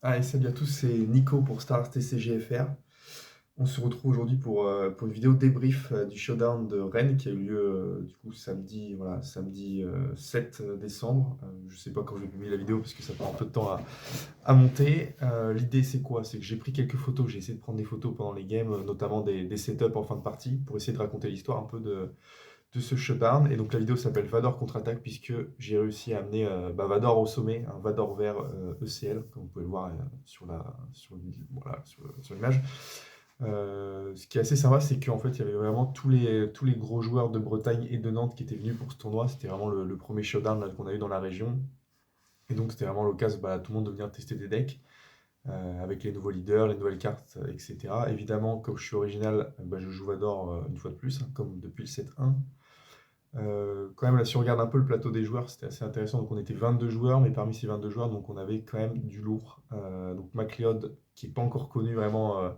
Allez, salut à tous, c'est Nico pour Star TCGFR. On se retrouve aujourd'hui pour une vidéo débrief du showdown de Rennes qui a eu lieu du coup samedi, voilà, samedi 7 décembre. Je sais pas quand je vais publier la vidéo parce que ça prend un peu de temps à monter. L'idée c'est quoi? C'est que j'ai pris quelques photos, j'ai essayé de prendre des photos pendant les games, notamment des setups en fin de partie, pour essayer de raconter l'histoire un peu de ce showdown. Et donc la vidéo s'appelle Vador contre-attaque puisque j'ai réussi à amener Vador au sommet, un Vador vert ECL, comme vous pouvez le voir voilà, sur l'image. Ce qui est assez sympa, c'est qu'en fait, il y avait vraiment tous les gros joueurs de Bretagne et de Nantes qui étaient venus pour ce tournoi. C'était vraiment le premier showdown là, qu'on a eu dans la région. Et donc, c'était vraiment l'occasion à tout le monde de venir tester des decks avec les nouveaux leaders, les nouvelles cartes, etc. Évidemment, comme je suis original, je joue Vador une fois de plus, hein, comme depuis le 7-1. Quand même, là, si on regarde un peu le plateau des joueurs, c'était assez intéressant. Donc, on était 22 joueurs, mais parmi ces 22 joueurs, donc, on avait quand même du lourd. Donc, MacLeod, qui n'est pas encore connu vraiment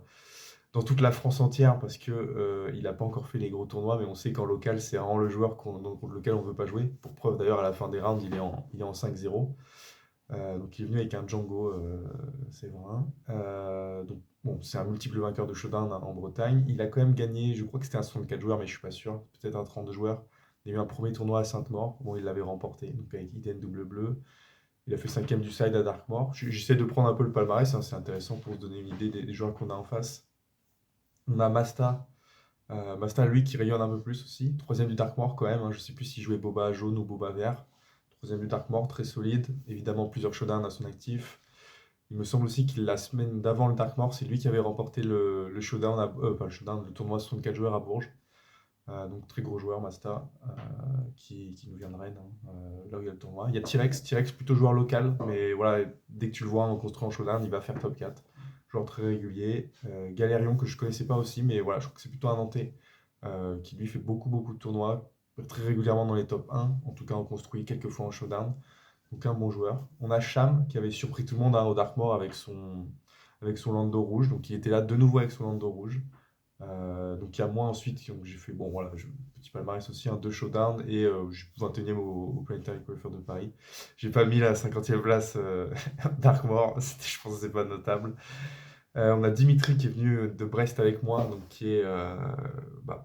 dans toute la France entière, parce que il n'a pas encore fait les gros tournois, mais on sait qu'en local, c'est vraiment le joueur contre lequel on ne veut pas jouer. Pour preuve, d'ailleurs, à la fin des rounds, il est en 5-0. Donc, il est venu avec un Django, c'est vrai. Donc, bon, c'est un multiple vainqueur de Showdown hein, en Bretagne. Il a quand même gagné, je crois que c'était un 64 joueurs, mais je suis pas sûr. Peut-être un 32 joueurs. Il y a eu un premier tournoi à Sainte-Maure. Bon, il l'avait remporté, donc avec Iden double bleu. Il a fait cinquième du side à Darkmoor. J'essaie de prendre un peu le palmarès, hein, c'est intéressant pour se donner une idée des joueurs qu'on a en face. On a Masta. Masta, lui, qui rayonne un peu plus aussi. Troisième du Darkmoor quand même, hein. Je sais plus s'il jouait Boba jaune ou Boba vert. Troisième du Darkmoor, très solide. Évidemment, plusieurs showdowns à son actif. Il me semble aussi que la semaine d'avant le Darkmoor, c'est lui qui avait remporté le showdown, pas le showdown, le tournoi 64 joueurs à Bourges. Donc très gros joueur, Masta, qui nous vient de Rennes, hein, là où il y a le tournoi. Il y a T-Rex, T-Rex plutôt joueur local, mais voilà, dès que tu le vois en construit en showdown, il va faire top 4. Joueur très régulier. Galérion que je connaissais pas aussi, mais voilà, je crois que c'est plutôt un Nantais qui lui fait beaucoup beaucoup de tournois, très régulièrement dans les top 1, en tout cas en construit quelques fois en showdown. Donc un bon joueur. On a Cham qui avait surpris tout le monde hein, au Darkmoor avec son Lando rouge, donc il était là de nouveau avec son Lando rouge. Donc il y a moi ensuite, donc j'ai fait, bon voilà, petit palmarès aussi, un 2 showdown et je suis 21e au Planetary Qualifier de Paris. J'ai pas mis la 50e place Darkmoor, je pense que c'est pas notable. On a Dimitri qui est venu de Brest avec moi, donc qui est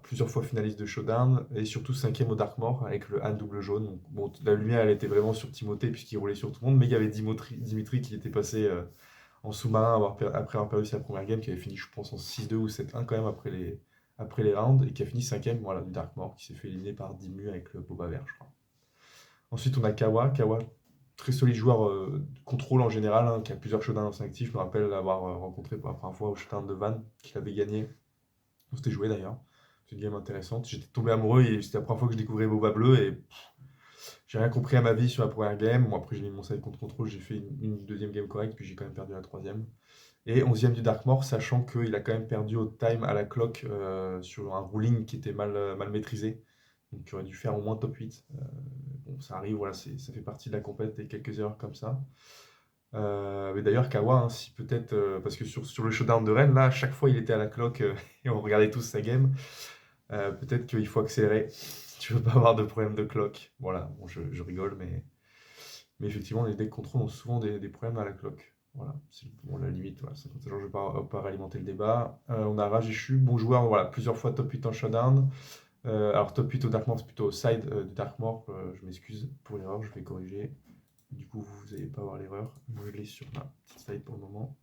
plusieurs fois finaliste de showdown et surtout 5e au Darkmoor avec le Han double jaune. Donc, bon, la lumière elle était vraiment sur Timothée puisqu'il roulait sur tout le monde, mais il y avait Dimitri qui était passé en sous-marin après avoir perdu sa première game, qui avait fini, je pense, en 6-2 ou 7-1 quand même après les rounds, et qui a fini cinquième voilà, du Darkmoor, qui s'est fait éliminer par Dimu avec le Boba Vert, je crois. Ensuite, on a Kawa. Kawa, très solide joueur de contrôle en général, hein, qui a plusieurs showdowns dans son actif. Je me rappelle l'avoir rencontré pour la première fois au showdown de Vannes, qu'il avait gagné. On s'était joué d'ailleurs. C'est une game intéressante. J'étais tombé amoureux et c'était la première fois que je découvrais Boba Bleu et j'ai rien compris à ma vie sur la première game. Bon, après, j'ai mis mon side contre contrôle, j'ai fait une deuxième game correcte, puis j'ai quand même perdu la troisième. Et 11e du Darkmoor, sachant qu'il a quand même perdu au time à la clock sur un ruling qui était mal maîtrisé. Donc il aurait dû faire au moins top 8. Bon, ça arrive, voilà, ça fait partie de la compète et quelques erreurs comme ça. Mais d'ailleurs, Kawa, hein, si peut-être, parce que sur le showdown de Rennes, là, à chaque fois il était à la clock et on regardait tous sa game. Peut-être qu'il faut accélérer. Si tu veux pas avoir de problème de clock. Voilà, bon, je rigole, mais effectivement, les decks contrôle ont souvent des problèmes à la clock. Voilà, c'est bon, la limite. Voilà, alors, je ne vais pas réalimenter le débat. On a Rajeshu, bon joueur, voilà, plusieurs fois top 8 en showdown. Alors, top 8 au Darkmoor, c'est plutôt au side du Darkmoor. Je m'excuse pour l'erreur, je vais corriger. Du coup, vous n'allez pas avoir l'erreur. Je l'ai sur ma petite slide pour le moment.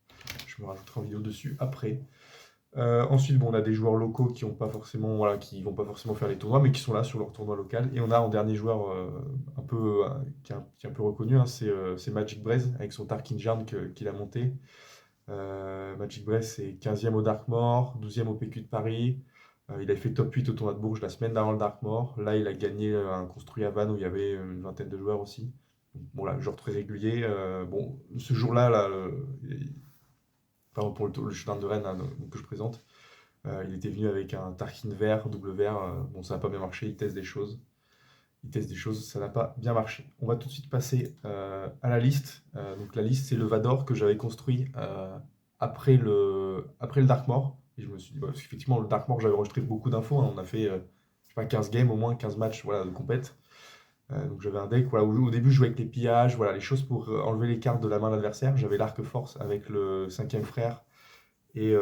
Je me rajouterai en vidéo dessus après. Ensuite, bon, on a des joueurs locaux qui ont pas forcément, voilà, qui vont pas forcément faire les tournois, mais qui sont là sur leur tournoi local. Et on a en dernier joueur un peu, qui est un peu reconnu, hein, c'est Magic Braze avec son Tarkin Jarn qu'il a monté. Magic Braze, c'est 15e au Darkmoor, 12e au PQ de Paris. Il a fait top 8 au tournoi de Bourges la semaine d'avant le Darkmoor. Là, il a gagné un construit à Vannes où il y avait une vingtaine de joueurs aussi. Donc, bon, là, joueur très régulier. Bon, ce jour-là, là, pardon, pour le showdown de Rennes hein, que je présente. Il était venu avec un Tarkin vert, double vert. Bon, ça n'a pas bien marché. Il teste des choses. Ça n'a pas bien marché. On va tout de suite passer à la liste. Donc la liste, c'est le Vador que j'avais construit après le Darkmoor. Et je me suis dit, parce qu'effectivement, le Darkmoor, j'avais enregistré beaucoup d'infos, hein. On a fait, je sais pas, 15 games, au moins 15 matchs voilà, de compète. Donc j'avais un deck voilà, où au début je jouais avec les pillages, voilà, les choses pour enlever les cartes de la main de l'adversaire. J'avais l'arc force avec le cinquième frère et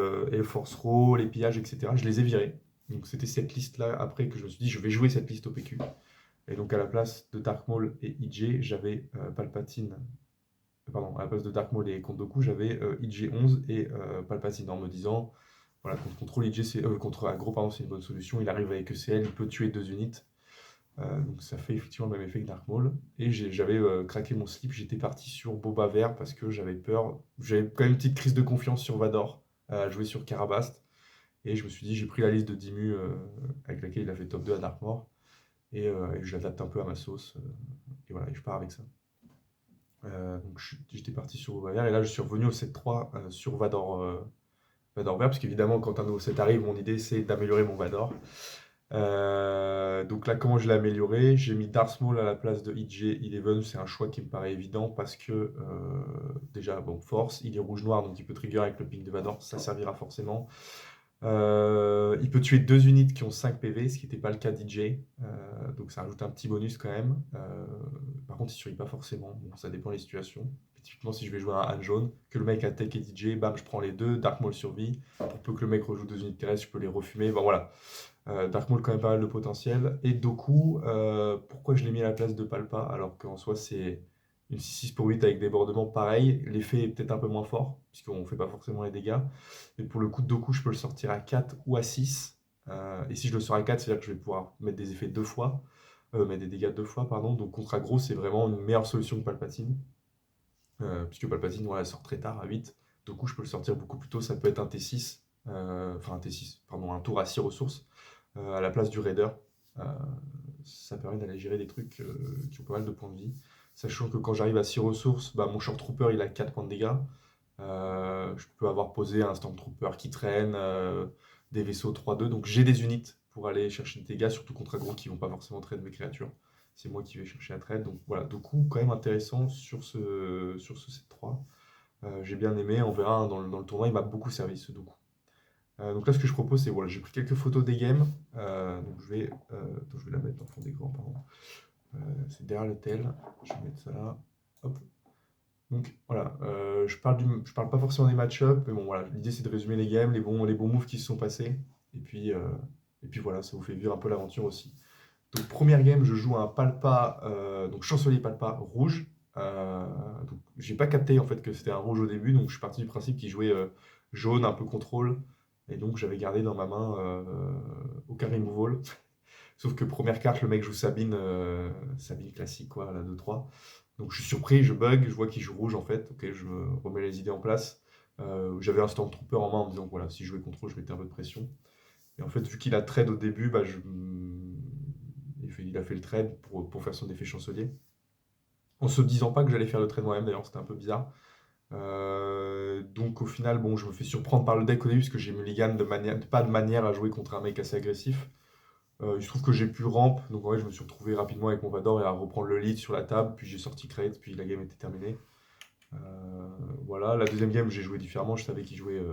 force raw, les pillages, etc. Je les ai virés. Donc c'était cette liste-là après que je me suis dit je vais jouer cette liste au PQ. Et donc à la place de Dark Maul et IJ, j'avais Palpatine. Pardon, à la place de Dark Maul et Count Dooku, j'avais IJ 11 et Palpatine en me disant voilà, contre contrôle IJ, contre aggro, pardon, c'est une bonne solution. Il arrive avec ECL, il peut tuer 2 unités. Donc ça fait effectivement le même effet que Dark Maul. Et j'avais craqué mon slip, j'étais parti sur Boba Vert parce que j'avais peur. J'avais quand même une petite crise de confiance sur Vador, à jouer sur Karabast. Et je me suis dit, j'ai pris la liste de Dimmu avec laquelle il a fait top 2 à Dark Maul. Et je l'adapte un peu à ma sauce. Et voilà, et je pars avec ça. Donc j'étais parti sur Boba Vert. Et là, je suis revenu au 7-3 sur Vador Vert. Parce qu'évidemment, quand un nouveau set arrive, mon idée c'est d'améliorer mon Vador. Donc là, comment je l'ai amélioré? J'ai mis Darth Maul à la place de EJ11. C'est un choix qui me paraît évident parce que, déjà, bon, force, il est rouge-noir, donc il peut trigger avec le ping de Vador, ça servira forcément. Il peut tuer 2 unités qui ont 5 PV, ce qui n'était pas le cas d'EJ. Donc ça rajoute un petit bonus quand même. Par contre, il ne survit pas forcément. Bon, ça dépend des situations. Typiquement, si je vais jouer un Han jaune, que le mec a tech et DJ, bam, je prends les deux. Dark Maul survit. Pour peu que le mec rejoue 2 unités terrestres, je peux les refumer. Bon, voilà. Dark Maul, quand même pas mal de potentiel. Et Doku, pourquoi je l'ai mis à la place de Palpa alors qu'en soi, c'est une 6-6 pour 8 avec débordement pareil. L'effet est peut-être un peu moins fort, puisqu'on ne fait pas forcément les dégâts. Mais pour le coup de Doku, je peux le sortir à 4 ou à 6. Et si je le sors à 4, c'est-à-dire que je vais pouvoir mettre des effets 2 fois, mettre des dégâts 2 fois, pardon. Donc contre aggro, c'est vraiment une meilleure solution que Palpatine. Puisque Palpatine, voilà, sort très tard à 8. Doku, je peux le sortir beaucoup plus tôt. Ça peut être un T6, enfin un T6, pardon, un tour à 6 ressources à la place du Raider. Euh, Ça permet d'aller gérer des trucs qui ont pas mal de points de vie. Sachant que quand j'arrive à 6 ressources, bah, mon Short Trooper il a 4 points de dégâts. Je peux avoir posé un Stormtrooper qui traîne, des vaisseaux 3-2. Donc j'ai des unités pour aller chercher des dégâts, surtout contre aggro qui vont pas forcément trade mes créatures. C'est moi qui vais chercher la trade. Donc voilà, du coup, quand même intéressant sur ce set 3. J'ai bien aimé, on verra hein, dans le tournoi, il m'a beaucoup servi ce Doku. Donc là, ce que je propose, c'est voilà, j'ai pris quelques photos des games. Donc attends, je vais la mettre en fond d'écran, pardon. C'est derrière le tel. Je vais mettre ça là. Hop. Donc voilà, je parle pas forcément des match-up, mais bon voilà, l'idée c'est de résumer les games, les bons moves qui se sont passés. Et puis voilà, ça vous fait vivre un peu l'aventure aussi. Donc première game, je joue un Palpa, donc chancelier Palpa rouge. Donc j'ai pas capté en fait que c'était un rouge au début, donc je suis parti du principe qu'il jouait jaune, un peu contrôle. Et donc j'avais gardé dans ma main aucun removal. Sauf que première carte, le mec joue Sabine, Sabine classique quoi, la 2-3. Donc je suis surpris, je bug, je vois qu'il joue rouge en fait. Ok, je me remets les idées en place. J'avais un Stormtrooper en main en me disant que voilà, si je jouais contrôle, je mettais un peu de pression. Et en fait, vu qu'il a trade au début, bah, il a fait le trade pour faire son effet chancelier. En se disant pas que j'allais faire le trade moi-même, d'ailleurs, c'était un peu bizarre. Donc au final, bon, je me fais surprendre par le deck au début, parce que j'ai mulligan pas de manière à jouer contre un mec assez agressif. Il se trouve que j'ai pu ramp, donc en vrai, je me suis retrouvé rapidement avec mon Vador et à reprendre le lead sur la table, puis j'ai sorti crate, puis la game était terminée. Voilà, la deuxième game, j'ai joué différemment, je savais qu'il jouait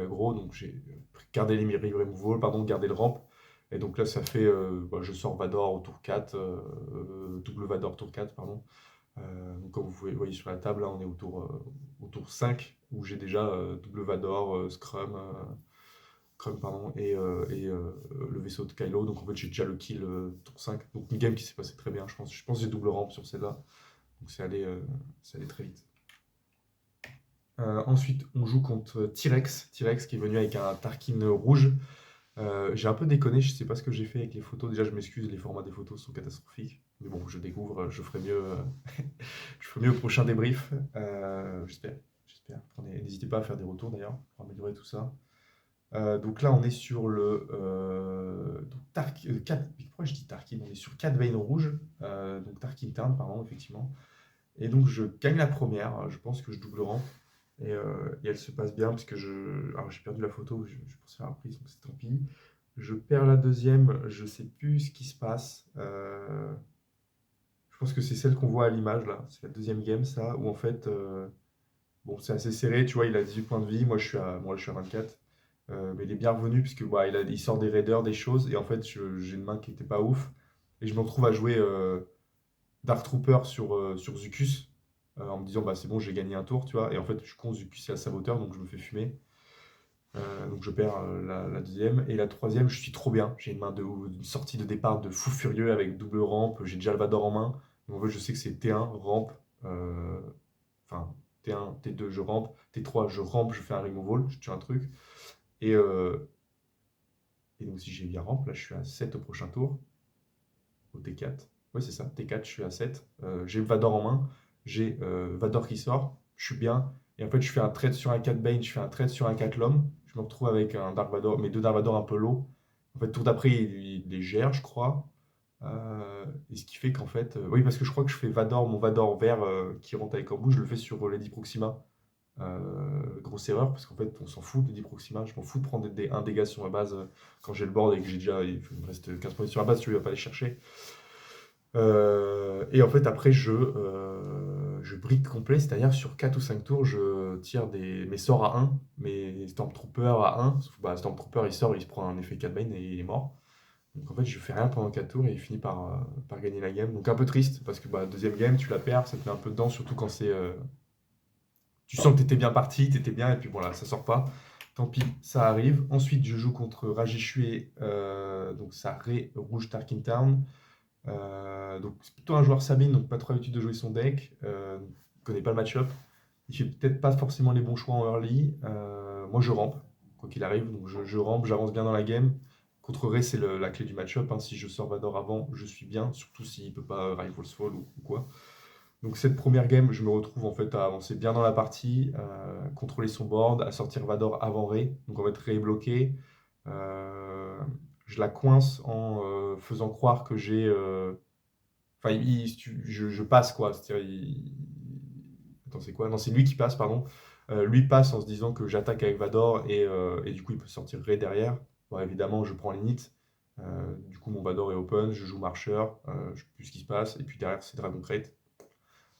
aggro, donc j'ai gardé les removal, pardon, gardé le ramp. Et donc là, ça fait, bah, je sors Vador au tour 4, double Vador tour 4, pardon. Donc comme vous voyez sur la table, là, on est au tour 5, où j'ai déjà double Vador, Scrum, pardon, et le vaisseau de Kylo. Donc en fait, j'ai déjà le kill tour 5. Donc une game qui s'est passée très bien, je pense. Je pense que j'ai double ramp sur celle-là. Donc c'est allé très vite. Ensuite, on joue contre T-Rex. T-Rex qui est venu avec un Tarkin rouge. J'ai un peu déconné, je sais pas ce que j'ai fait avec les photos. Déjà, je m'excuse, les formats des photos sont catastrophiques. Mais bon, je découvre, je ferai mieux, je ferai mieux au prochain débrief. J'espère. J'espère. N'hésitez pas à faire des retours d'ailleurs pour améliorer tout ça. Donc là, on est sur le donc pourquoi je dis Tarkin? On est sur 4 veines rouges. Donc Tarkin Turn, pardon, effectivement. Et donc je gagne la première. Je pense que je double rang. Et elle se passe bien parce que alors j'ai perdu la photo, je pensais avoir prise, donc c'est tant pis. Je perds la deuxième, je sais plus ce qui se passe. Je pense que c'est celle qu'on voit à l'image là. C'est la deuxième game, ça, où en fait, bon, c'est assez serré, tu vois, il a 18 points de vie, moi je suis à 24. Mais il est bien revenu puisque bah, il sort des raiders, des choses, et en fait j'ai une main qui était pas ouf. et je me retrouve à jouer Dark Trooper sur Zucus, en me disant, bah c'est bon, j'ai gagné un tour, tu vois. Et en fait, je suis con, Zucus est à saboteur, donc je me fais fumer. Donc je perds la deuxième. Et la troisième, je suis trop bien. J'ai une sortie de départ de fou furieux avec double rampe. J'ai déjà le Vador en main. Donc en fait, je sais que c'est T1, rampe. euh, Enfin, T1, T2, je rampe. T3, je rampe, je fais un removal, je tue un truc. Et, euh, et donc si j'ai via rampe, là je suis à 7 au prochain tour. Au T4. Oui, c'est ça. T4, je suis à 7. J'ai Vador en main. J'ai Vador qui sort. Je suis bien. Et en fait, je fais un trade sur un 4 Bane, je fais un trade sur un 4 Lom. Je me retrouve avec un Dark Vador, mes deux Dark Vador un peu low. En fait, tour d'après, il les gère, je crois. Et ce qui fait qu'en fait. Oui, parce que je crois que je fais Vador, mon Vador vert qui rentre avec Corbeau, je le fais sur Lady Proxima. Grosse erreur, parce qu'en fait, on s'en fout de Lady Proxima. Je m'en fous de prendre un dégâts sur ma base quand j'ai le board et que j'ai déjà. Il me reste 15 points sur la base, tu ne vas pas les chercher. Et en fait, après, je brique complet, c'est-à-dire sur 4 ou 5 tours, je tire mes sorts à 1, mes Stormtrooper à 1. Bah, Stormtrooper, il sort, il se prend un effet 4 Bane et il est mort. Donc en fait, je fais rien pendant 4 tours et il finit par gagner la game. Donc un peu triste, parce que bah, deuxième game, tu la perds, ça te met un peu dedans, surtout quand c'est. Tu sens que t'étais bien parti, t'étais bien, et puis voilà, ça sort pas. Tant pis, ça arrive. Ensuite, je joue contre Rajishue, donc ça rouge Tarkin Town. Donc c'est plutôt un joueur Sabine, donc pas trop l'habitude de jouer son deck. Il connaît pas le match-up. Il fait peut-être pas forcément les bons choix en early. Moi je rampe, quoi qu'il arrive. Donc je rampe, j'avance bien dans la game. Contre Rey, c'est la clé du match-up, hein. Si je sors Vador avant, je suis bien, surtout s'il peut pas Rival's Fall ou quoi. Donc cette première game, je me retrouve en fait à avancer bien dans la partie, contrôler son board, à sortir Vador avant Rey. Donc en fait Rey est bloqué. Euh, je la coince en faisant croire que j'ai enfin, je passe quoi. C'est-à-dire, attends, c'est quoi? Non, c'est lui qui passe, pardon. Lui passe en se disant que j'attaque avec Vador et du coup il peut sortir Rey derrière. Bon, évidemment, je prends l'init. Du coup, mon Vador est open, je joue marcheur, je sais plus ce qui se passe. Et puis derrière, c'est Dragon Crate.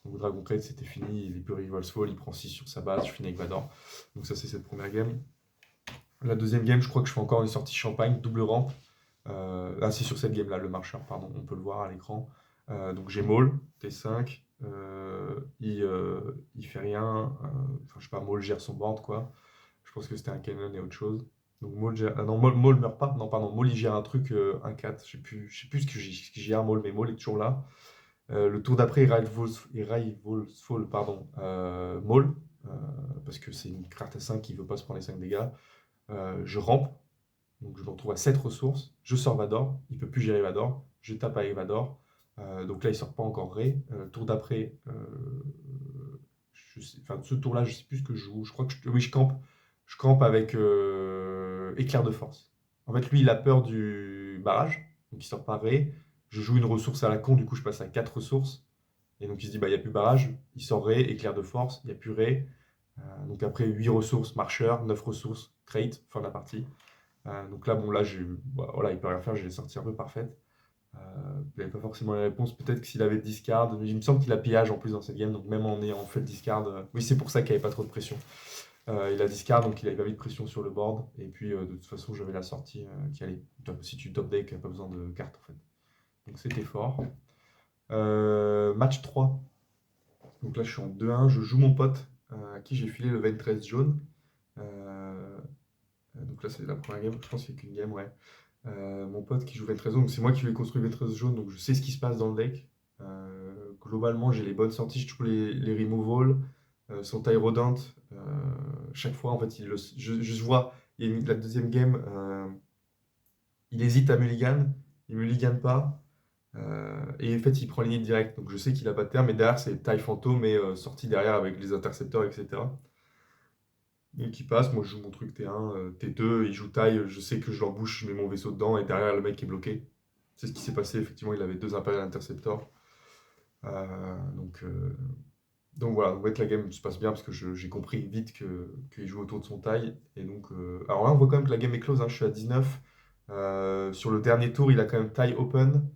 Donc Dragon Crate, c'était fini. Il est plus Rival's Fall, il prend 6 sur sa base, je finis avec Vador. Donc ça, c'est cette première game. La deuxième game, je crois que je fais encore une sortie champagne, double rampe. C'est sur cette game-là, le marcheur, pardon, on peut le voir à l'écran. Donc j'ai Maul, T5, il fait rien, enfin je sais pas, Maul gère son board quoi. Je pense que c'était un canon et autre chose. Donc Maul gère, ah non, Maul meurt pas, non pardon, Maul il gère un truc, un 4, je sais plus ce qu'il gère Maul, mais Maul est toujours là. Le tour d'après, Rival's Fall, pardon, Maul, euh, parce que c'est une carte à 5 qui veut pas se prendre les 5 dégâts. Je rampe, donc je me retrouve à 7 ressources. Je sors Vador, il peut plus gérer Vador. Je tape avec Vador. Donc là, il sort pas encore Rey. Tour d'après, enfin, ce tour-là, je sais plus ce que je joue. Je crois que oui, je campe. Je campe avec Éclair de force. En fait, lui, il a peur du barrage, donc il sort pas Rey. Je joue une ressource à la con, du coup, je passe à 4 ressources. Et donc, il se dit, bah, il n'y a plus barrage. Il sort Rey, Éclair de force, il n'y a plus Rey. Donc après, 8 ressources, marcheur, 9 ressources, crate, fin de la partie. Donc là, bon, là, voilà, il peut rien faire, j'ai les sorties un peu parfaites. Il n'avait pas forcément les réponses. Peut-être que s'il avait discard, il me semble qu'il a pillage en plus dans cette game, donc même en ayant fait le discard, oui, c'est pour ça qu'il n'y avait pas trop de pression. Il a discard, donc il avait pas mis de pression sur le board, et puis de toute façon, j'avais la sortie qui allait. Si tu top deck, pas besoin de cartes en fait. Donc c'était fort. Match 3. Donc là, je suis en 2-1, je joue mon pote, à qui j'ai filé le 23 jaune. Euh, donc là, c'est la première game, je pense qu'il n'y a qu'une game, ouais. Mon pote qui joue Ventress Jaune, donc c'est moi qui lui ai construit Ventress Jaune, donc je sais ce qui se passe dans le deck. Globalement, j'ai les bonnes sorties, je trouve les removals, son Tyrodent. Chaque fois, en fait, je vois, la deuxième game, il hésite à mulligan, il mulligan pas, et en fait, il prend l'init direct. Donc je sais qu'il a pas de terre, mais derrière, c'est taille fantôme et sortie derrière avec les intercepteurs, etc. Donc il passe, moi je joue mon truc T1, T2, il joue taille, je sais que je l'embouche, je mets mon vaisseau dedans et derrière le mec est bloqué. C'est ce qui s'est passé, effectivement, il avait deux Imperial Interceptors. Euh, donc, euh, donc voilà, en fait, la game se passe bien parce que j'ai compris vite qu'il joue autour de son taille. Et donc, alors là, on voit quand même que la game est close, hein, je suis à 19. Sur le dernier tour, il a quand même taille open.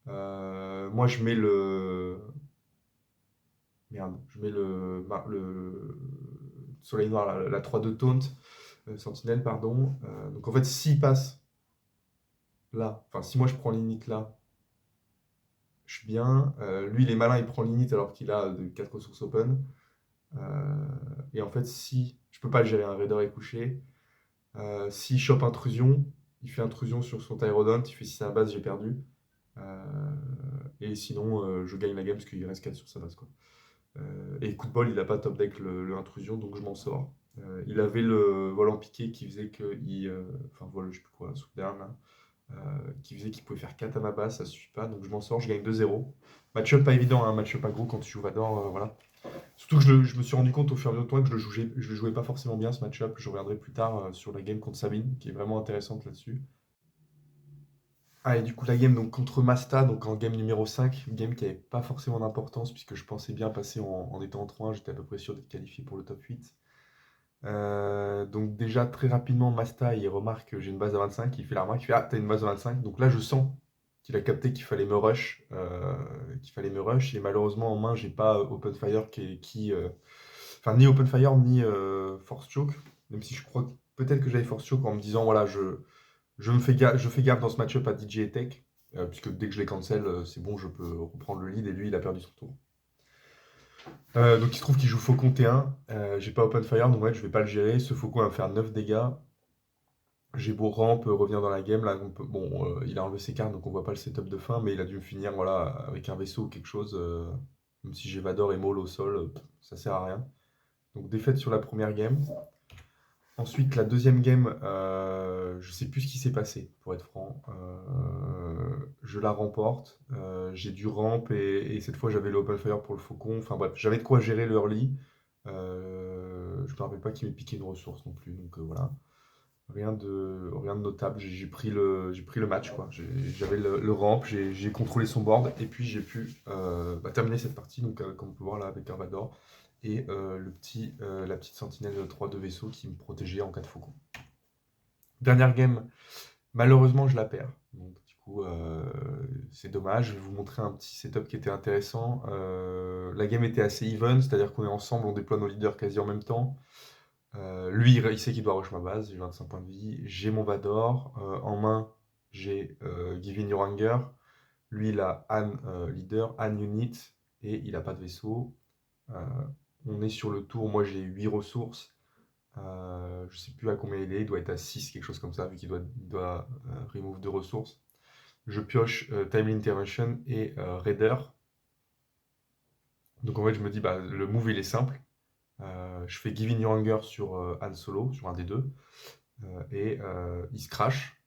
Moi, je mets le. Merde, je mets le soleil noir, la 3-2 taunt, sentinelle, pardon. Donc en fait, s'il passe là, enfin si moi je prends l'init là, je suis bien. Lui, il est malin, il prend l'init alors qu'il a de 4 ressources open. Et en fait, si je peux pas le gérer, un raider est couché. S'il chope intrusion, il fait intrusion sur son Tyrodont, il fait si c'est un base, j'ai perdu. Euh, et sinon, je gagne la game parce qu'il reste 4 sur sa base, quoi. Et coup de bol, il a pas top deck le intrusion, donc je m'en sors. Il avait le vol en piqué qui faisait qu'il. Enfin, vol, je sais plus quoi, soudain, là. Qui faisait qu'il pouvait faire 4 à ma base, ça suffit pas, donc je m'en sors, je gagne 2-0. Match-up pas évident, hein, match-up aggro quand tu joues Vador, voilà. Surtout que je me suis rendu compte au fur et à mesure du temps que je le jouais pas forcément bien ce match-up. Je reviendrai plus tard sur la game contre Sabine, qui est vraiment intéressante là-dessus. Ah, et du coup, la game donc, contre Masta, donc en game numéro 5, une game qui n'avait pas forcément d'importance, puisque je pensais bien passer en étant en 3-1, j'étais à peu près sûr d'être qualifié pour le top 8. Donc déjà, très rapidement, Masta, il remarque que j'ai une base à 25, il fait la remarque, il fait «Ah, t'as une base à 25». Donc là, je sens qu'il a capté qu'il fallait me rush, et malheureusement, en main, j'ai pas Open Fire enfin, ni Open Fire, ni Force Choke, même si je crois peut-être que j'avais Force Choke en me disant, voilà, je fais gaffe dans ce match-up à DJ et Tech, puisque dès que je les cancel, c'est bon, je peux reprendre le lead, et lui, il a perdu son tour. Donc il se trouve qu'il joue Faucon T1, j'ai pas Open Fire, donc ouais, je vais pas le gérer. Ce Faucon va me faire 9 dégâts. J'ai beau ramp, revenir dans la game, là, bon, il a enlevé ses cartes, donc on voit pas le setup de fin, mais il a dû me finir, voilà, avec un vaisseau ou quelque chose, même si j'ai Vador et Maul au sol, ça sert à rien. Donc défaite sur la première game. Ensuite, la deuxième game, je sais plus ce qui s'est passé, pour être franc. Je la remporte. J'ai du ramp et cette fois j'avais l'open fire pour le faucon. Enfin bref, j'avais de quoi gérer le early. Je me rappelle pas qu'il m'ait piqué une ressource non plus. Donc voilà, rien de notable. J'ai pris le match, quoi. J'avais le ramp, j'ai contrôlé son board et puis j'ai pu terminer cette partie. Donc comme on peut voir là avec Carvador et la petite sentinelle 3 de vaisseau qui me protégeait en cas de faucon. Dernière game, malheureusement je la perds. Donc du coup c'est dommage. Je vais vous montrer un petit setup qui était intéressant. La game était assez even, c'est-à-dire qu'on est ensemble, on déploie nos leaders quasi en même temps. Lui il sait qu'il doit rush ma base, j'ai 25 points de vie. J'ai mon Vador. En main j'ai Giving Your Anger. Lui il a Anne leader, Anne unit et il n'a pas de vaisseau. On est sur le tour, moi j'ai 8 ressources. Je sais plus à combien il doit être à 6, quelque chose comme ça, vu qu'il doit remove 2 ressources. Je pioche Timely Intervention et Raider. Donc en fait, je me dis, bah, le move il est simple. Je fais Giving Your Anger sur Han Solo, sur un des deux, et il se crash.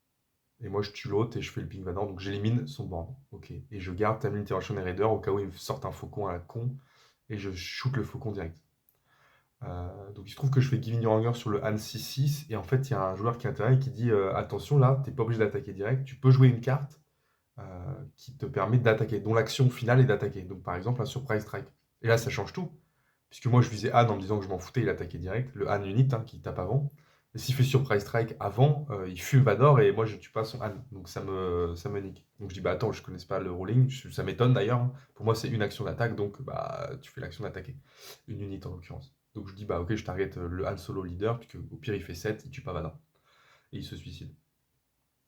Et moi je tue l'autre et je fais le ping Vador, donc j'élimine son board. Ok. Et je garde Timely Intervention et Raider au cas où il me sorte un faucon à la con, et je shoot le faucon direct. Donc il se trouve que je fais Giving Your Anger sur le Han 6-6 et en fait il y a un joueur qui intervient et qui dit attention là, t'es pas obligé d'attaquer direct, tu peux jouer une carte euh, qui te permet d'attaquer, dont l'action finale est d'attaquer. Donc par exemple un Surprise Strike. Et là ça change tout, puisque moi je visais Han en me disant que je m'en foutais, il attaquait direct, le Han Unit hein, qui tape avant. Et s'il fait Surprise Strike avant, il fume Vador et moi je tue pas son Han. Donc ça me nique. Donc je dis bah attends, je connais pas le ruling, ça m'étonne d'ailleurs, hein. Pour moi c'est une action d'attaque, donc bah tu fais l'action d'attaquer. Une unité en l'occurrence. Donc je dis bah ok je target le Han Solo leader, puisque au pire il fait 7, il tue pas Vador. Et il se suicide.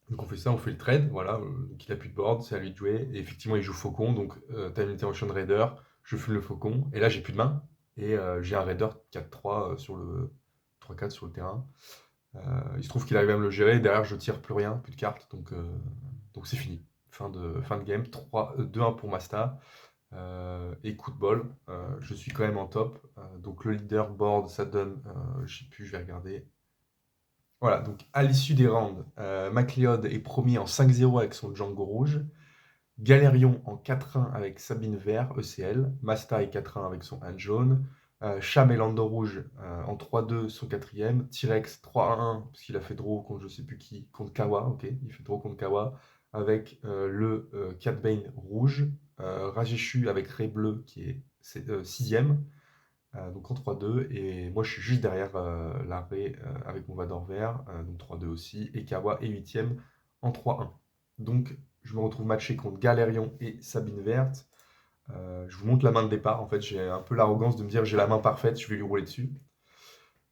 Donc on fait ça, on fait le trade, voilà, donc il a plus de board, c'est à lui de jouer. Et effectivement il joue Faucon, donc Time Intervention Raider, je fume le Faucon, et là j'ai plus de main, et j'ai un Raider 4-3 sur le 3-4 sur le terrain. Il se trouve qu'il arrive à me le gérer, et derrière je tire plus rien, plus de cartes, donc c'est fini. Fin de game, 2-1 pour Masta. Et coup de bol, je suis quand même en top. Donc le leader board, ça donne, je sais plus, je vais regarder. Voilà, donc à l'issue des rounds, MacLeod est premier en 5-0 avec son Django rouge. Galérion en 4-1 avec Sabine vert, ECL. Masta est 4-1 avec son Han jaune. Cham et Lando rouge en 3-2, son quatrième. T-Rex 3-1 parce qu'il a fait draw contre je sais plus qui, contre Kawa, ok, il fait draw contre Kawa avec le Cat Bane rouge. Rajeshu avec Ray bleu qui est 6ème. Donc en 3-2, et moi je suis juste derrière l'arrêt avec mon Vador vert, donc 3-2 aussi, et Kawa est 8ème en 3-1. Donc je me retrouve matché contre Galérion et Sabine Verte. Je vous montre la main de départ, en fait j'ai un peu l'arrogance de me dire j'ai la main parfaite, je vais lui rouler dessus.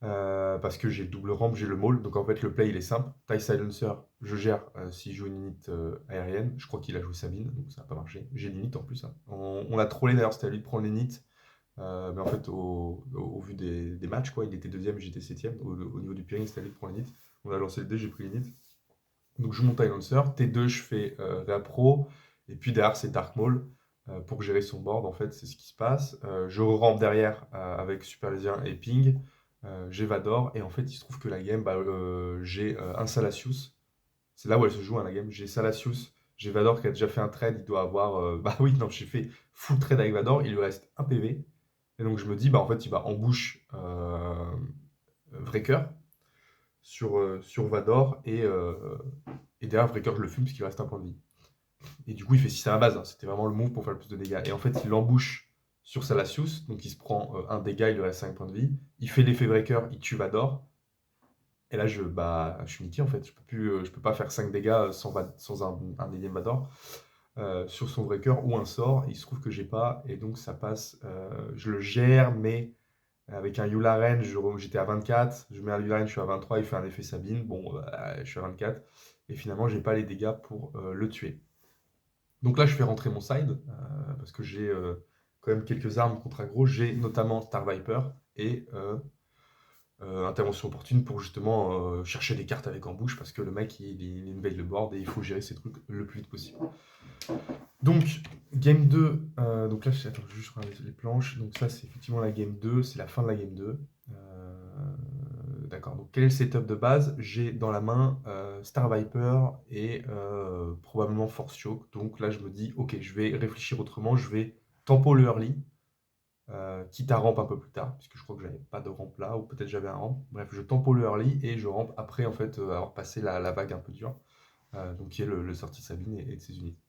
parce que j'ai le double ramp, j'ai le maul. Donc en fait, le play, il est simple. Tie silencer, je gère s'il joue une unit aérienne. Je crois qu'il a joué Sabine, donc ça n'a pas marché. J'ai l'init en plus, hein. On l'a trollé d'ailleurs, c'était à lui de prendre l'init. Mais en fait, au vu des matchs, quoi, il était deuxième, j'étais septième. Au niveau du pairing, c'était à lui de prendre l'init. On a lancé le dé, j'ai pris l'init. Donc je monte à Lancer, T2 je fais Réa Pro, et puis derrière c'est Dark Maul pour gérer son board en fait, c'est ce qui se passe. Je rampe derrière avec Super Lézien et Ping, j'ai Vador, et en fait il se trouve que la game, j'ai un Salacious, c'est là où elle se joue hein, la game, j'ai Salacious, j'ai Vador qui a déjà fait un trade, il doit avoir, bah oui non j'ai fait full trade avec Vador, il lui reste un PV, et donc je me dis bah en fait il va en bouche Vrecker sur Vador, et derrière Vrecker je le fume parce qu'il reste un point de vie. Et du coup, il fait 6 à la base, hein. C'était vraiment le move pour faire le plus de dégâts. Et en fait, il l'embouche sur Salacious, donc il se prend un dégât, il lui reste 5 points de vie. Il fait l'effet breaker, il tue Vador. Et là, je suis niqué en fait. Je peux pas faire 5 dégâts sans un énième Vador sur son breaker ou un sort. Il se trouve que j'ai pas, et donc ça passe. Je le gère, mais avec un Yularen, j'étais à 24. Je mets un Yularen, je suis à 23. Il fait un effet Sabine. Bon, je suis à 24. Et finalement, j'ai pas les dégâts pour le tuer. Donc là, je fais rentrer mon side, parce que j'ai quand même quelques armes contre aggro. J'ai notamment Star Viper et intervention opportune pour justement chercher des cartes avec en bouche, parce que le mec, il invade le board et il faut gérer ses trucs le plus vite possible. Donc, game 2, donc là, attends, je vais juste regarder les planches. Donc ça, c'est effectivement la game 2, c'est la fin de la game 2. D'accord, donc quel est le setup de base? J'ai dans la main Star Viper et probablement Force Choke. Donc là, je me dis, ok, je vais réfléchir autrement, je vais tempo le early, quitte à ramp un peu plus tard, puisque je crois que j'avais pas de ramp là, ou peut-être j'avais un ramp. Bref, je tempo le early et je ramp après en fait avoir passé la vague un peu dure, donc qui est le sortie Sabine et de ses unités.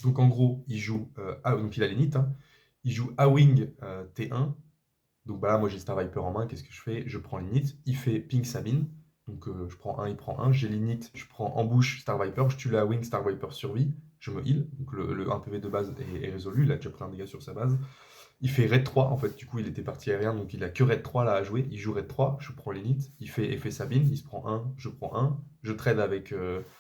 Donc en gros, il joue, donc il a l'init, hein. Il joue A-Wing T1. Donc bah là, moi j'ai Star Viper en main, qu'est-ce que je fais? Je prends l'init, il fait ping Sabine, donc je prends un, il prend un, j'ai l'init, je prends en bouche Star Viper, je tue la wing, Star Viper survit, je me heal, donc le 1 PV de base est résolu, il a déjà pris un dégât sur sa base. Il fait raid 3, en fait, du coup il était parti aérien, donc il a que raid 3 là à jouer, il joue raid 3, je prends l'init, il fait effet Sabine, il se prend un, je prends un, je trade avec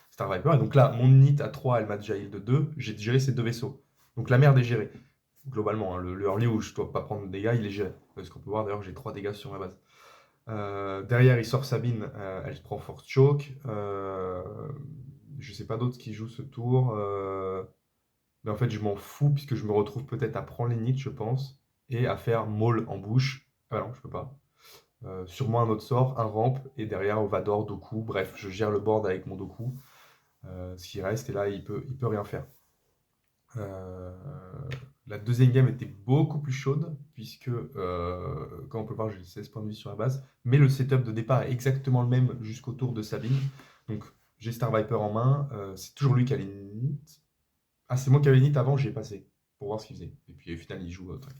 Star Viper, et donc là, mon init à 3, elle m'a déjà heal de 2, j'ai géré ces deux vaisseaux. Donc la merde est gérée globalement, hein, le early où je ne dois pas prendre de dégâts, il est géré. Parce qu'on peut voir d'ailleurs que j'ai 3 dégâts sur ma base. Derrière, il sort Sabine, elle se prend Force Choke. Je sais pas d'autres qui jouent ce tour. Mais en fait, je m'en fous puisque je me retrouve peut-être à prendre l'init, je pense, et à faire Maul en bouche. Ah non, je peux pas. Sûrement un autre sort, un ramp, et derrière Vador, Doku. Bref, je gère le board avec mon Doku. Ce qui reste, et là, il peut rien faire. La deuxième game était beaucoup plus chaude, puisque, comme on peut voir, j'ai 16 points de vie sur la base, mais le setup de départ est exactement le même jusqu'au tour de Sabine. Donc j'ai Star Viper en main, c'est toujours lui qui a les nits. Ah, c'est moi qui avais les nits avant, j'y ai passé, pour voir ce qu'il faisait. Et puis au final, il joue truc.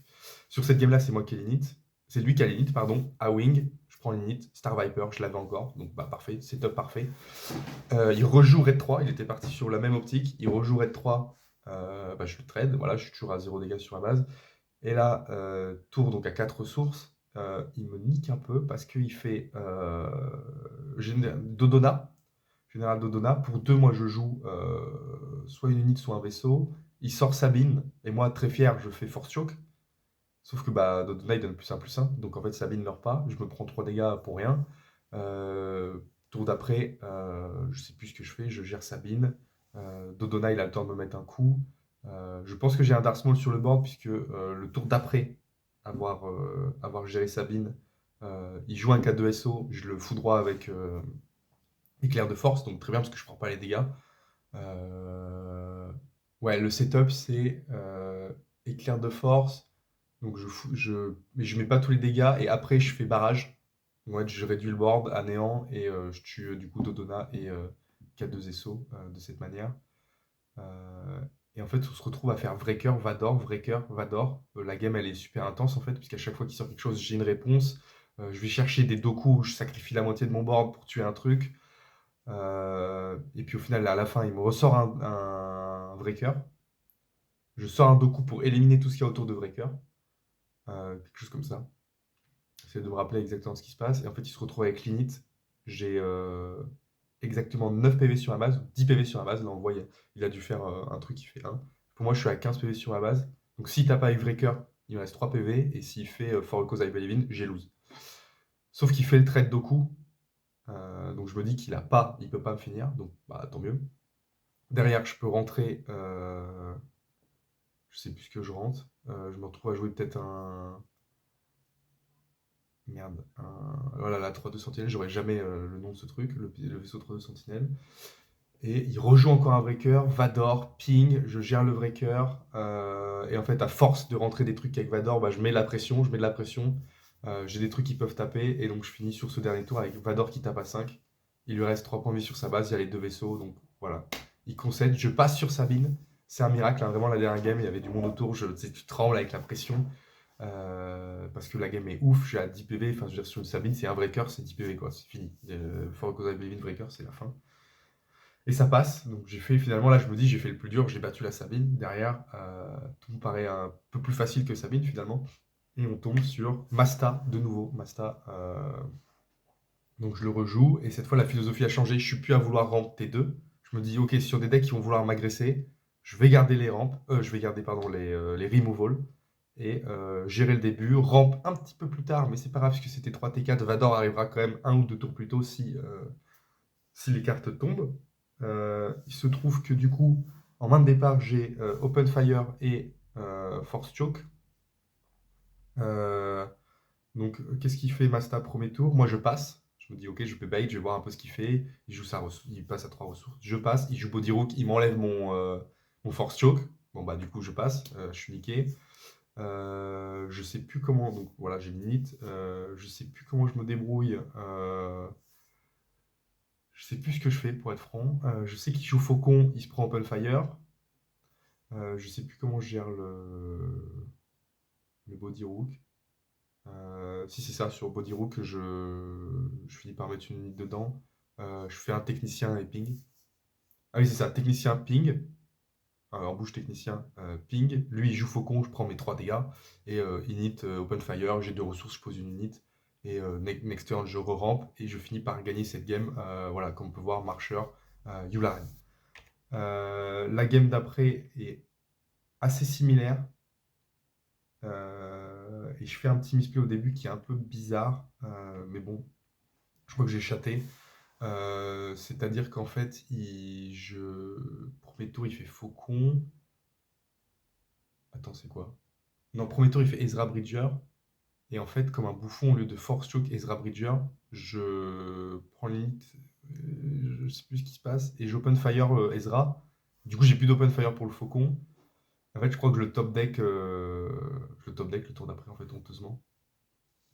Sur cette game-là, c'est moi qui ai les nits. C'est lui qui a les nits, pardon, à Wing, je prends les nits, Star Viper, je l'avais encore, donc bah parfait, setup parfait. Il rejoue Raid 3, il était parti sur la même optique, il rejoue Raid 3, je le trade, voilà, je suis toujours à 0 dégâts sur la base. Et là, tour donc à 4 ressources, il me nique un peu parce qu'il fait Dodona, Général Dodona. Pour 2, moi je joue soit une unité, soit un vaisseau. Il sort Sabine, et moi très fier, je fais Force Choke. Sauf que bah, Dodona il donne plus 1, donc en fait Sabine meurt pas, je me prends 3 dégâts pour rien. Tour d'après, je sais plus ce que je fais, je gère Sabine. Dodona il a le temps de me mettre un coup. Je pense que j'ai un Dark Small sur le board, puisque le tour d'après avoir géré Sabine, il joue un K2SO, je le foudroie avec éclair de force, donc très bien parce que je prends pas les dégâts. Ouais, le setup c'est éclair de force. Donc mais je mets pas tous les dégâts et après je fais barrage. Ouais, je réduis le board à néant et je tue du coup Dodona et K2SO de cette manière. Et en fait, on se retrouve à faire Vrecker, Vador, Vrecker, Vador. La game elle est super intense en fait, puisqu'à chaque fois qu'il sort quelque chose, j'ai une réponse. Je vais chercher des Doku où je sacrifie la moitié de mon board pour tuer un truc. Et puis au final, à la fin, il me ressort un Vrecker. Je sors un Doku pour éliminer tout ce qu'il y a autour de Vrecker. Quelque chose comme ça. j'essaie de me rappeler exactement ce qui se passe. Et en fait, il se retrouve avec l'init. J'ai exactement 9 PV sur ma base, ou 10 PV sur ma base. Là, on voit, il a dû faire un truc qui fait 1. Pour moi, je suis à 15 PV sur ma base. Donc, s'il tape avec Breaker, il me reste 3 PV. Et s'il fait For a Cause I Believe in, j'ai lose. Sauf qu'il fait le trade Doku. Donc, je me dis qu'il peut pas me finir. Donc, bah, tant mieux. Derrière, je peux rentrer. Je sais plus ce que je rentre. Je me retrouve à jouer peut-être un. Merde. Voilà, la 3-2 Sentinelle. J'aurais jamais le nom de ce truc, le vaisseau 3-2 Sentinelle. Et il rejoue encore un breaker. Vador, ping. Je gère le breaker. Et en fait, à force de rentrer des trucs avec Vador, bah, je mets de la pression. Je mets de la pression. J'ai des trucs qui peuvent taper. Et donc, je finis sur ce dernier tour avec Vador qui tape à 5. Il lui reste 3 points de vie sur sa base. Il y a les 2 vaisseaux. Donc, voilà. Il concède. Je passe sur Sabine. C'est un miracle, hein. Vraiment, la dernière game, il y avait du monde autour. Tu sais, tu trembles avec la pression. Parce que la game est ouf. Je suis à 10 PV. Enfin, je veux dire, sur une Sabine, c'est un breaker, c'est 10 PV, quoi. C'est fini. For Cause I Believe in breaker, c'est la fin. Et ça passe. Donc, j'ai fait, finalement, là, je me dis, j'ai fait le plus dur. J'ai battu la Sabine. Derrière, tout me paraît un peu plus facile que Sabine, finalement. Et on tombe sur Masta, de nouveau. Masta. Donc, je le rejoue. Et cette fois, la philosophie a changé. Je suis plus à vouloir ramp T2. Je me dis, ok, sur des decks qui vont vouloir m'agresser, je vais garder les rampes. Je vais garder, pardon, les removals. Et gérer le début. Ramp un petit peu plus tard, mais c'est pas grave, parce que c'était 3T4. Vador arrivera quand même un ou deux tours plus tôt si les cartes tombent. Il se trouve que du coup, en main de départ, j'ai Open Fire et Force Choke. Euh, donc, qu'est-ce qu'il fait Masta premier tour? Moi, je passe. Je me dis, ok, je peux bait, je vais voir un peu ce qu'il fait. Il joue il passe à 3 ressources. Je passe, il joue Body Rook, il m'enlève mon Force Choke. Bon, bah, du coup, je passe, je suis niqué. Je sais plus comment, donc voilà, j'ai une limite. Je sais plus comment je me débrouille. Je sais plus ce que je fais pour être franc. Je sais qu'il joue Faucon, il se prend Open Fire. Je sais plus comment je gère le Body Rook. Si c'est ça, sur Body Rook, je finis par mettre une unité dedans. Je fais un technicien et ping. Ah oui, c'est ça, technicien ping. En bouche technicien ping. Lui, il joue Faucon, je prends mes 3 dégâts. Et init, Open Fire, j'ai 2 ressources, je pose une unit. Et next turn, je re-rampe et je finis par gagner cette game. Voilà, comme on peut voir, marcheur, Yularen. La game d'après est assez similaire. Et je fais un petit misplay au début qui est un peu bizarre. Mais bon, je crois que j'ai chaté. C'est-à-dire qu'en fait, premier tour, il fait Faucon. Attends, c'est quoi? Non, premier tour, il fait Ezra Bridger. Et en fait, comme un bouffon, au lieu de Force Choke Ezra Bridger, je prends l'init, je sais plus ce qui se passe, et j'open fire Ezra. Du coup, j'ai plus d'open fire pour le Faucon. En fait, je crois que le tour d'après, en fait, honteusement.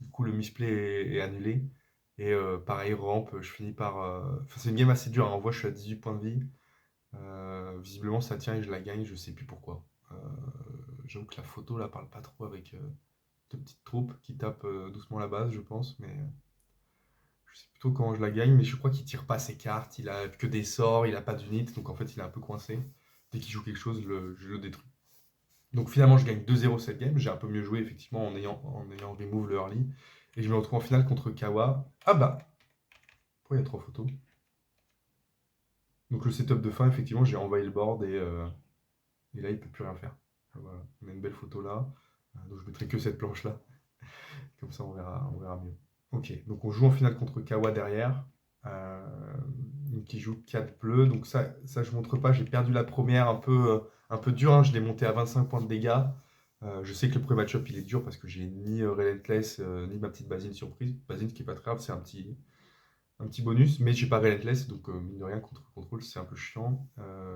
Du coup, le misplay est annulé. Et pareil, ramp, je finis par. Enfin, c'est une game assez dure, hein. On voit, je suis à 18 points de vie. Visiblement, ça tient et je la gagne, je sais plus pourquoi. J'avoue que la photo là parle pas trop avec deux petites troupes qui tapent doucement la base, je pense, mais je sais plutôt comment je la gagne. Mais je crois qu'il tire pas ses cartes, il a que des sorts, il a pas d'unit, donc en fait il est un peu coincé. Dès qu'il joue quelque chose, je le détruis. Donc finalement, je gagne 2-0 cette game. J'ai un peu mieux joué effectivement en ayant remove le early. Et je me retrouve en finale contre Kawa. Ah bah, pourquoi il y a 3 photos? Donc le setup de fin, effectivement, j'ai envahi le board et là il peut plus rien faire. Voilà, on a une belle photo là. Donc je mettrai que cette planche là. Comme ça, on verra mieux. Ok, donc on joue en finale contre Kawa derrière, euh, qui joue 4 bleus. Donc ça je montre pas, j'ai perdu la première un peu dur, hein. Je l'ai monté à 25 points de dégâts. Je sais que le premier match-up il est dur parce que j'ai ni Relentless ni ma petite Basine surprise. Basine, ce qui est pas très grave, c'est un petit bonus, mais j'ai pas Relentless, donc mine de rien, contre contrôle, c'est un peu chiant.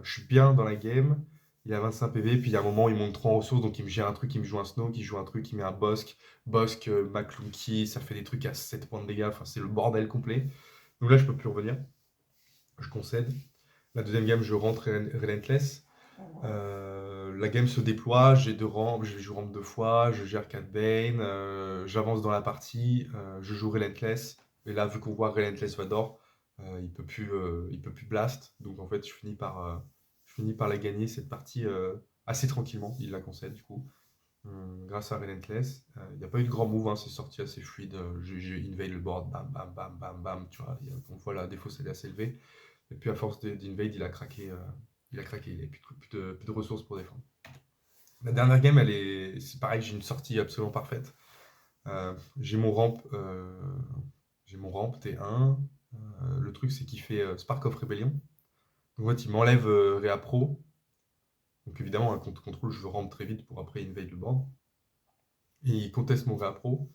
Je suis bien dans la game. Il a 25 PV, puis il y a un moment, il monte 3 ressources, donc il me gère un truc, il me joue un Snow, il joue un truc, il met un Bosque, McClunky, ça fait des trucs à 7 points de dégâts, enfin c'est le bordel complet. Donc là, je peux plus revenir. Je concède. La deuxième game, je rentre Relentless. La game se déploie, j'ai 2 rampes, je joue rampe 2 fois, je gère 4 Bane, j'avance dans la partie, je joue Relentless. Et là, vu qu'on voit Relentless Vador, il peut plus blast. Donc en fait, je finis par la gagner cette partie assez tranquillement. Il la concède du coup. grâce à Relentless. Il n'y a pas eu de grand move, hein, c'est sorti assez fluide. J'ai invade le board, bam, bam, bam, bam, bam, tu vois. On voit la défausse, elle est assez élevée. Et puis à force d'invade, il a craqué. Il a craqué, il n'avait plus de ressources pour défendre. La dernière game, c'est pareil, j'ai une sortie absolument parfaite. J'ai mon ramp, T1. Le truc, c'est qu'il fait Spark of Rebellion. Donc, en fait, il m'enlève Réa Pro. Donc évidemment, un contrôle, je veux ramp très vite pour après invade le board. Et il conteste mon Réa Pro.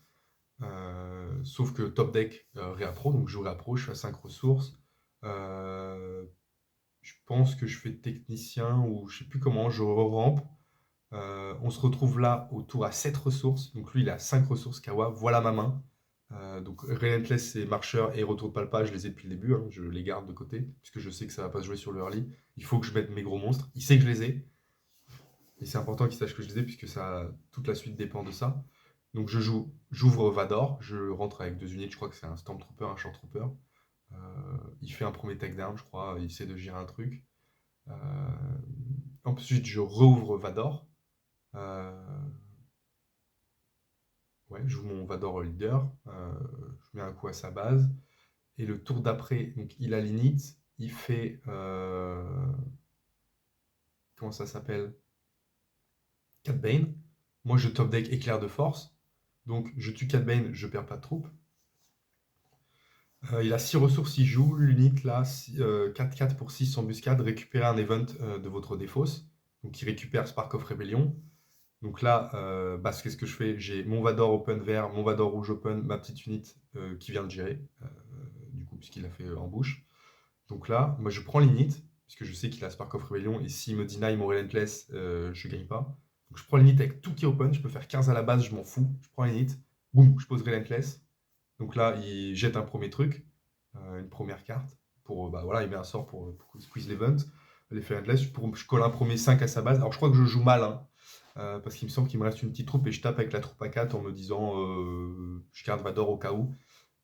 Sauf que top deck Réa Pro, donc je joue Réa Pro, je suis à 5 ressources. Je pense que je fais technicien ou je sais plus comment, je re-ramp. On se retrouve là au tour à 7 ressources. Donc lui, il a 5 ressources Kawa. Voilà ma main. Donc Relentless et Marcheur et Retour de Palpa, je les ai depuis le début. Hein. Je les garde de côté, puisque je sais que ça va pas se jouer sur le early. Il faut que je mette mes gros monstres. Il sait que je les ai. Et c'est important qu'il sache que je les ai, puisque toute la suite dépend de ça. Donc j'ouvre Vador, je rentre avec 2 unités, je crois que c'est un Stormtrooper, un Shorttrooper. Il fait un premier takedown, je crois, il essaie de gérer un truc. Euh, Ensuite, je rouvre Vador. Euh, Ouais, je joue mon Vador leader, je mets un coup à sa base. Et le tour d'après, donc il a l'init, il fait. Comment ça s'appelle? Cat Bane. Moi je top deck éclair de force. Donc je tue Cat Bane, je perds pas de troupes. Il a 6 ressources, il joue l'unit là, 4-4 pour 6 embuscade, récupérer un event de votre défausse. Donc il récupère Spark of Rebellion. Donc là, qu'est-ce que je fais? J'ai mon Vador open vert, mon Vador rouge open, ma petite unit qui vient de gérer, du coup, puisqu'il a fait en bouche. Donc là, moi je prends l'init, puisque je sais qu'il a Spark of Rebellion, et s'il me deny mon Relentless, je gagne pas. Donc je prends l'init avec tout qui est open, je peux faire 15 à la base, je m'en fous. Je prends l'init, boum, je pose Relentless. Donc là, il jette un premier truc, une première carte. Bah voilà, il met un sort pour squeeze l'event. L'effet Endless, je colle un premier 5 à sa base. Alors je crois que je joue mal, hein, parce qu'il me semble qu'il me reste une petite troupe et je tape avec la troupe à 4 en me disant je garde Vador au cas où.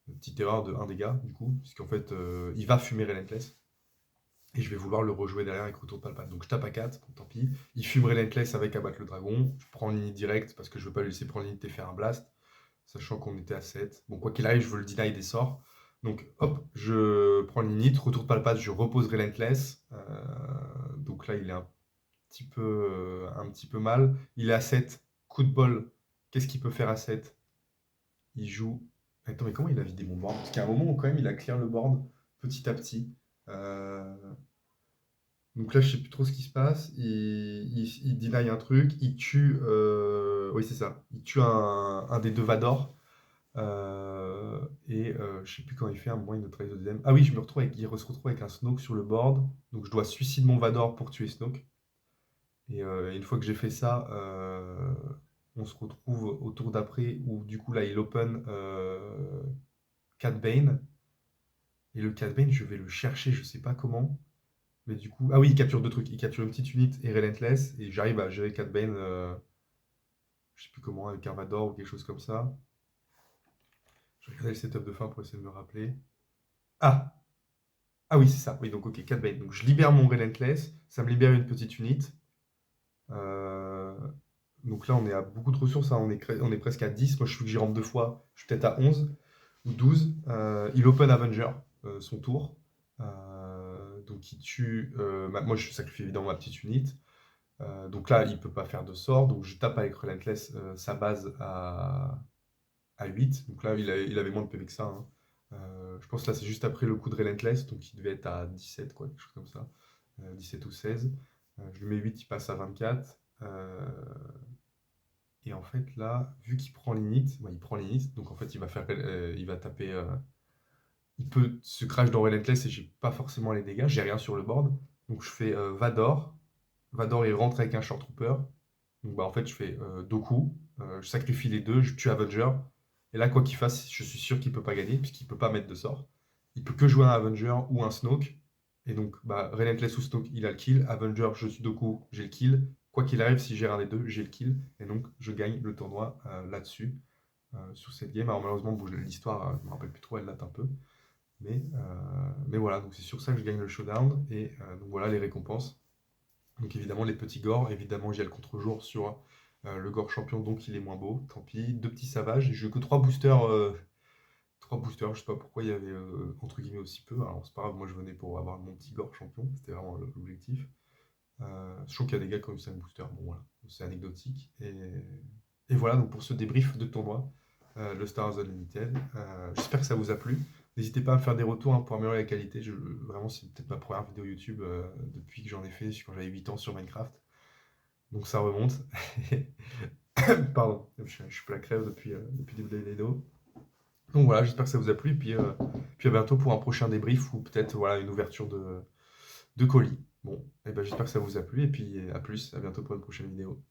Une petite erreur de 1 dégât, du coup, puisqu'en fait, il va fumer Relentless. Et je vais vouloir le rejouer derrière avec Retour de Palpate. Donc je tape à 4, bon, tant pis. Il fume Relentless avec Abattre le Dragon. Je prends ligne directe parce que je veux pas lui laisser prendre ligne et faire un blast, sachant qu'on était à 7. Bon, quoi qu'il arrive, je veux le deny des sorts. Donc hop, je prends l'init, Retour de Palpate, je repose Relentless. Donc là, il est un petit peu mal. Il est à 7. Coup de bol. Qu'est-ce qu'il peut faire à 7? Il joue. Attends, mais comment il a vidé mon board? Parce qu'à un moment où quand même il a clear le board petit à petit. Euh, Donc là, je sais plus trop ce qui se passe. Il deny un truc, il tue. Oui, c'est ça. Il tue un des deux Vador. Je sais plus quand il fait, un moment il neutralise le deuxième. Ah oui, il se retrouve avec un Snoke sur le board. Donc je dois suicide mon Vador pour tuer Snoke. Et une fois que j'ai fait ça, on se retrouve au tour d'après où du coup là il open Cat Bane. Et le Cat Bane, je vais le chercher, je sais pas comment. Mais du coup, ah oui, il capture deux trucs. Il capture une petite unit et Relentless. Et j'arrive à gérer Cat Bane, je sais plus comment, avec un Vador ou quelque chose comme ça. Je vais regarder le setup de fin pour essayer de me rappeler. Ah! Ah oui, c'est ça. Oui, donc ok, Cat Bane. Donc je libère mon Relentless. Ça me libère une petite unit. Euh, Donc là, on est à beaucoup de ressources, hein. On est presque à 10. Moi, je suis que j'y rentre 2 fois. Je suis peut-être à 11 ou 12. Il open Avenger, son tour. Donc il tue. Moi, je sacrifie évidemment ma petite unit. Donc là, il peut pas faire de sort. Donc je tape avec Relentless sa base à 8. Donc là, il avait moins de PV que ça, hein. Je pense que là, c'est juste après le coup de Relentless. Donc il devait être à 17, quoi, quelque chose comme ça. 17 ou 16. Je lui mets 8, il passe à 24. Et en fait, là, vu qu'il prend l'init, il prend l'init, donc en fait, il va taper. Il peut se crash dans Relentless et j'ai pas forcément les dégâts, j'ai rien sur le board. Donc je fais Vador. Vador, il rentre avec un Short Trooper. Donc bah, en fait, je fais Doku. Je sacrifie les deux, je tue Avenger. Et là, quoi qu'il fasse, je suis sûr qu'il peut pas gagner, puisqu'il peut pas mettre de sort. Il peut que jouer un Avenger ou un Snoke. Et donc, bah, Relentless ou Snoke, il a le kill. Avenger, je suis Doku, j'ai le kill. Quoi qu'il arrive, si j'ai un des deux, j'ai le kill. Et donc, je gagne le tournoi là-dessus, sur cette game. Alors, malheureusement, bon, l'histoire, je me rappelle plus trop, elle date un peu. Mais voilà, donc c'est sur ça que je gagne le showdown. Et donc voilà les récompenses. Donc évidemment, les petits gores. Évidemment, j'ai le contre-jour sur Le Gore Champion, donc, il est moins beau, tant pis. Deux petits sauvages. J'ai eu que trois boosters. Trois boosters, je sais pas pourquoi il y avait entre guillemets aussi peu. Alors c'est pas grave, moi je venais pour avoir mon petit Gore Champion, c'était vraiment l'objectif. Je trouve qu'il y a des gars qui ont eu 5 boosters, bon voilà, c'est anecdotique. Et voilà, donc pour ce débrief de tournoi, le Stars Unlimited, j'espère que ça vous a plu. N'hésitez pas à me faire des retours hein, pour améliorer la qualité. Vraiment, c'est peut-être ma première vidéo YouTube depuis que j'en ai fait quand j'avais 8 ans sur Minecraft. Donc ça remonte. Pardon, je suis pas la crève depuis le début de la vidéo. Donc voilà, j'espère que ça vous a plu. Puis à bientôt pour un prochain débrief ou peut-être voilà, une ouverture de colis. Bon, et ben, j'espère que ça vous a plu. Et puis à plus, à bientôt pour une prochaine vidéo.